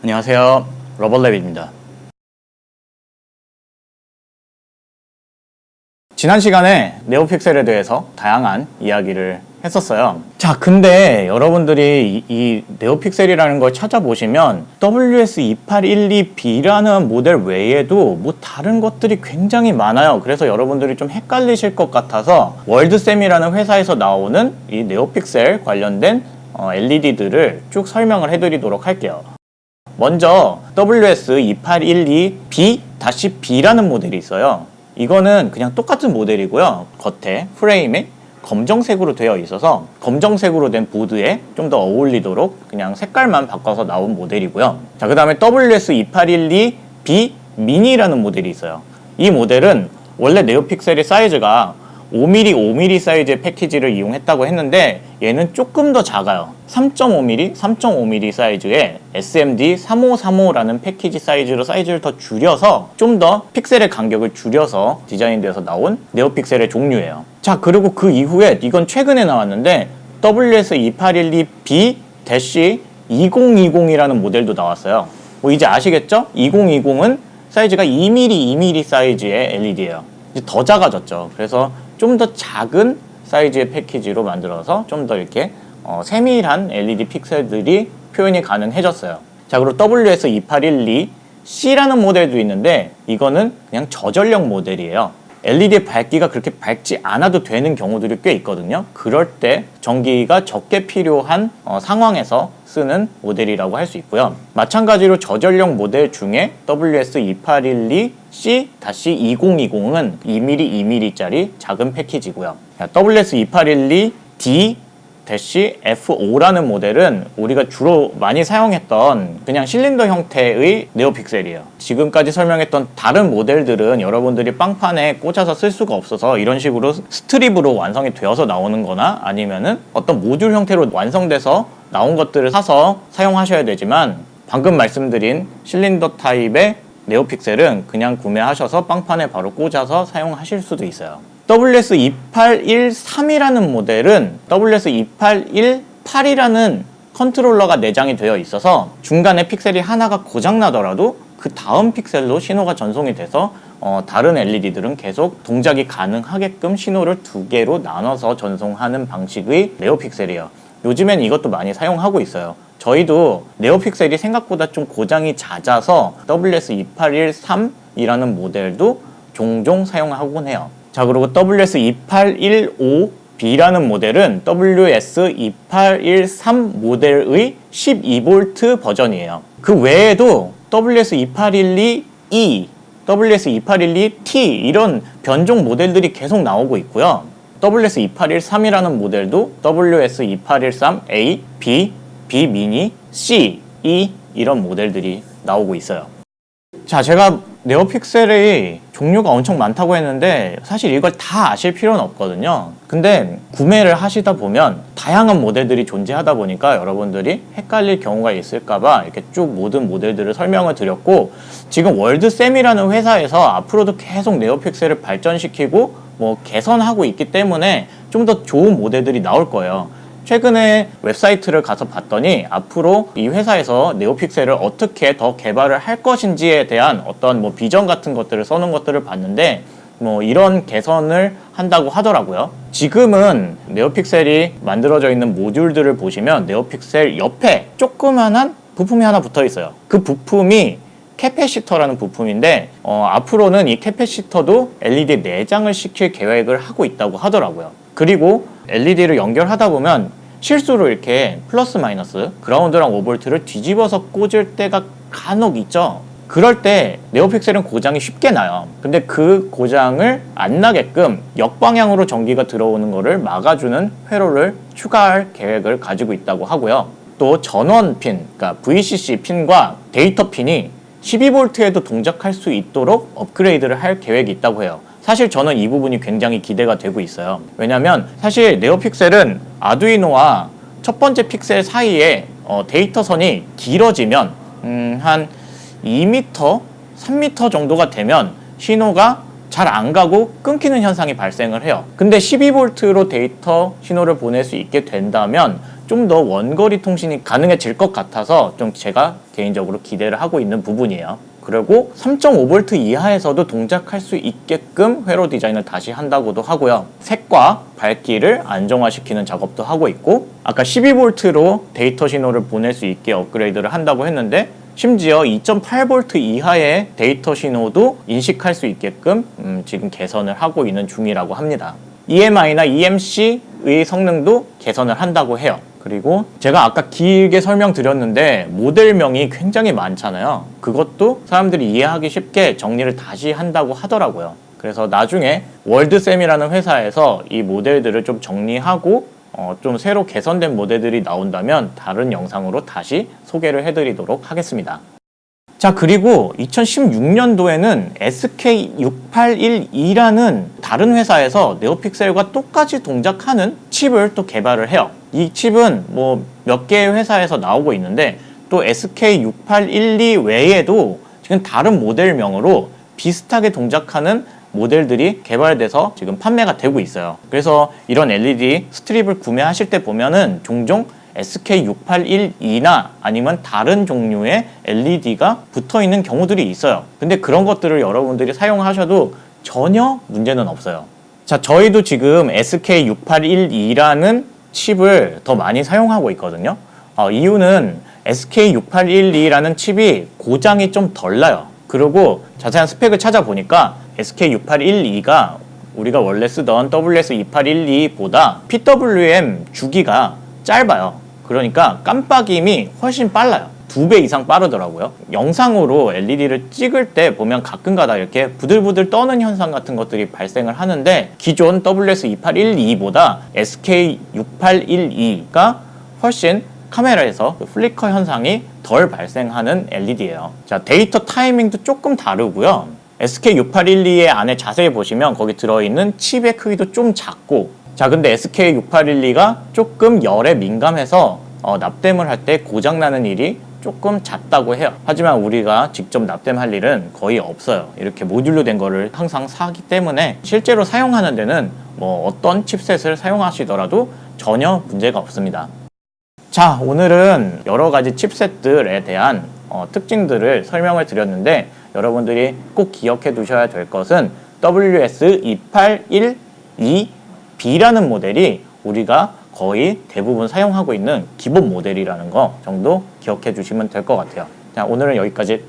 안녕하세요. 러블랩입니다. 지난 시간에 네오픽셀에 대해서 다양한 이야기를 했었어요. 자, 근데 여러분들이 이 네오픽셀이라는 걸 찾아보시면 WS2812B라는 모델 외에도 뭐 다른 것들이 굉장히 많아요. 그래서 여러분들이 좀 헷갈리실 것 같아서 월드셈이라는 회사에서 나오는 이 네오픽셀 관련된 LED들을 쭉 설명을 해드리도록 할게요. 먼저 WS2812B-B라는 모델이 있어요. 이거는 그냥 똑같은 모델이고요. 겉에 프레임에 검정색으로 되어 있어서 검정색으로 된 보드에 좀 더 어울리도록 그냥 색깔만 바꿔서 나온 모델이고요. 자, 그 다음에 WS2812B 미니라는 모델이 있어요. 이 모델은 원래 네오픽셀의 사이즈가 5mm, 5mm 사이즈의 패키지를 이용했다고 했는데 얘는 조금 더 작아요. 3.5mm, 3.5mm 사이즈의 SMD3535라는 패키지 사이즈로 사이즈를 더 줄여서 좀 더 픽셀의 간격을 줄여서 디자인되어서 나온 네오픽셀의 종류예요. 자, 그리고 그 이후에 이건 최근에 나왔는데 WS2812B-2020이라는 모델도 나왔어요. 뭐 이제 아시겠죠? 2020은 사이즈가 2mm, 2mm 사이즈의 LED예요. 이제 더 작아졌죠. 그래서 좀 더 작은 사이즈의 패키지로 만들어서 좀 더 이렇게 세밀한 LED 픽셀들이 표현이 가능해졌어요. 자, 그리고 WS2812C라는 모델도 있는데 이거는 그냥 저전력 모델이에요. LED의 밝기가 그렇게 밝지 않아도 되는 경우들이 꽤 있거든요. 그럴 때 전기가 적게 필요한 상황에서 쓰는 모델이라고 할 수 있고요. 마찬가지로 저전력 모델 중에 WS2812C-2020은 2mm, 2mm짜리 작은 패키지고요. WS2812D-F5라는 모델은 우리가 주로 많이 사용했던 그냥 실린더 형태의 네오픽셀이에요. 지금까지 설명했던 다른 모델들은 여러분들이 빵판에 꽂아서 쓸 수가 없어서 이런 식으로 스트립으로 완성이 되어서 나오는 거나 아니면은 어떤 모듈 형태로 완성돼서 나온 것들을 사서 사용하셔야 되지만 방금 말씀드린 실린더 타입의 네오픽셀은 그냥 구매하셔서 빵판에 바로 꽂아서 사용하실 수도 있어요. WS2813이라는 모델은 WS2818이라는 컨트롤러가 내장이 되어 있어서 중간에 픽셀이 하나가 고장나더라도 그 다음 픽셀로 신호가 전송이 돼서 다른 LED들은 계속 동작이 가능하게끔 신호를 두 개로 나눠서 전송하는 방식의 네오픽셀이에요. 요즘엔 이것도 많이 사용하고 있어요. 저희도 네오픽셀이 생각보다 좀 고장이 잦아서 WS2813이라는 모델도 종종 사용하곤 해요. 자, 그리고 WS2815B라는 모델은 WS2813 모델의 12V 버전이에요. 그 외에도 WS2812E, WS2812T 이런 변종 모델들이 계속 나오고 있고요. WS2813이라는 모델도 WS2813A, B, B 미니, C, E 이런 모델들이 나오고 있어요. 자, 제가 네오픽셀의 종류가 엄청 많다고 했는데 사실 이걸 다 아실 필요는 없거든요. 근데 구매를 하시다 보면 다양한 모델들이 존재하다 보니까 여러분들이 헷갈릴 경우가 있을까봐 이렇게 쭉 모든 모델들을 설명을 드렸고, 지금 월드셈이라는 회사에서 앞으로도 계속 네오픽셀을 발전시키고 뭐 개선하고 있기 때문에 좀 더 좋은 모델들이 나올 거예요. 최근에 웹사이트를 가서 봤더니 앞으로 이 회사에서 네오픽셀을 어떻게 더 개발을 할 것인지에 대한 어떤 뭐 비전 같은 것들을 써놓은 것들을 봤는데 뭐 이런 개선을 한다고 하더라고요. 지금은 네오픽셀이 만들어져 있는 모듈들을 보시면 네오픽셀 옆에 조그만한 부품이 하나 붙어 있어요. 그 부품이 캐패시터라는 부품인데 앞으로는 이 캐패시터도 LED 내장을 시킬 계획을 하고 있다고 하더라고요. 그리고 LED를 연결하다 보면 실수로 이렇게 플러스 마이너스 그라운드랑 5V를 뒤집어서 꽂을 때가 간혹 있죠. 그럴 때 네오픽셀은 고장이 쉽게 나요. 근데 그 고장을 안 나게끔 역방향으로 전기가 들어오는 거를 막아주는 회로를 추가할 계획을 가지고 있다고 하고요. 또 전원 핀, 그러니까 VCC 핀과 데이터 핀이 12V에도 동작할 수 있도록 업그레이드를 할 계획이 있다고 해요. 사실 저는 이 부분이 굉장히 기대가 되고 있어요. 왜냐면 사실 네오픽셀은 아두이노와 첫 번째 픽셀 사이에 데이터선이 길어지면 한 2m, 3m 정도가 되면 신호가 잘 안 가고 끊기는 현상이 발생을 해요. 근데 12V로 데이터 신호를 보낼 수 있게 된다면 좀 더 원거리 통신이 가능해질 것 같아서 좀 제가 개인적으로 기대를 하고 있는 부분이에요. 그리고 3.5V 이하에서도 동작할 수 있게끔 회로 디자인을 다시 한다고도 하고요. 색과 밝기를 안정화시키는 작업도 하고 있고, 아까 12V로 데이터 신호를 보낼 수 있게 업그레이드를 한다고 했는데, 심지어 2.8V 이하의 데이터 신호도 인식할 수 있게끔 지금 개선을 하고 있는 중이라고 합니다. EMI나 EMC의 성능도 개선을 한다고 해요. 그리고 제가 아까 길게 설명드렸는데 모델명이 굉장히 많잖아요. 그것도 사람들이 이해하기 쉽게 정리를 다시 한다고 하더라고요. 그래서 나중에 월드샘이라는 회사에서 이 모델들을 좀 정리하고 좀 새로 개선된 모델들이 나온다면 다른 영상으로 다시 소개를 해드리도록 하겠습니다. 자, 그리고 2016년도에는 SK6812라는 다른 회사에서 네오픽셀과 똑같이 동작하는 칩을 또 개발을 해요. 이 칩은 뭐 몇 개의 회사에서 나오고 있는데 또 SK6812 외에도 지금 다른 모델명으로 비슷하게 동작하는 모델들이 개발돼서 지금 판매가 되고 있어요. 그래서 이런 LED 스트립을 구매하실 때 보면은 종종 SK6812나 아니면 다른 종류의 LED가 붙어 있는 경우들이 있어요. 근데 그런 것들을 여러분들이 사용하셔도 전혀 문제는 없어요. 자, 저희도 지금 SK6812라는 칩을 더 많이 사용하고 있거든요. 이유는 SK6812라는 칩이 고장이 좀 덜 나요. 그리고 자세한 스펙을 찾아보니까 SK6812가 우리가 원래 쓰던 WS2812보다 PWM 주기가 짧아요. 그러니까 깜빡임이 훨씬 빨라요. 2배 이상 빠르더라고요. 영상으로 LED를 찍을 때 보면 가끔가다 이렇게 부들부들 떠는 현상 같은 것들이 발생을 하는데 기존 WS2812보다 SK6812가 훨씬 카메라에서 플리커 현상이 덜 발생하는 LED예요. 자, 데이터 타이밍도 조금 다르고요. SK6812의 안에 자세히 보시면 거기 들어있는 칩의 크기도 좀 작고, 자, 근데 SK6812가 조금 열에 민감해서 납땜을 할 때 고장나는 일이 조금 잦다고 해요. 하지만 우리가 직접 납땜할 일은 거의 없어요. 이렇게 모듈로 된 거를 항상 사기 때문에 실제로 사용하는 데는 뭐 어떤 칩셋을 사용하시더라도 전혀 문제가 없습니다. 자, 오늘은 여러 가지 칩셋들에 대한 특징들을 설명을 드렸는데 여러분들이 꼭 기억해 두셔야 될 것은 WS2812B라는 모델이 우리가 거의 대부분 사용하고 있는 기본 모델이라는 거 정도 기억해 주시면 될 것 같아요. 자, 오늘은 여기까지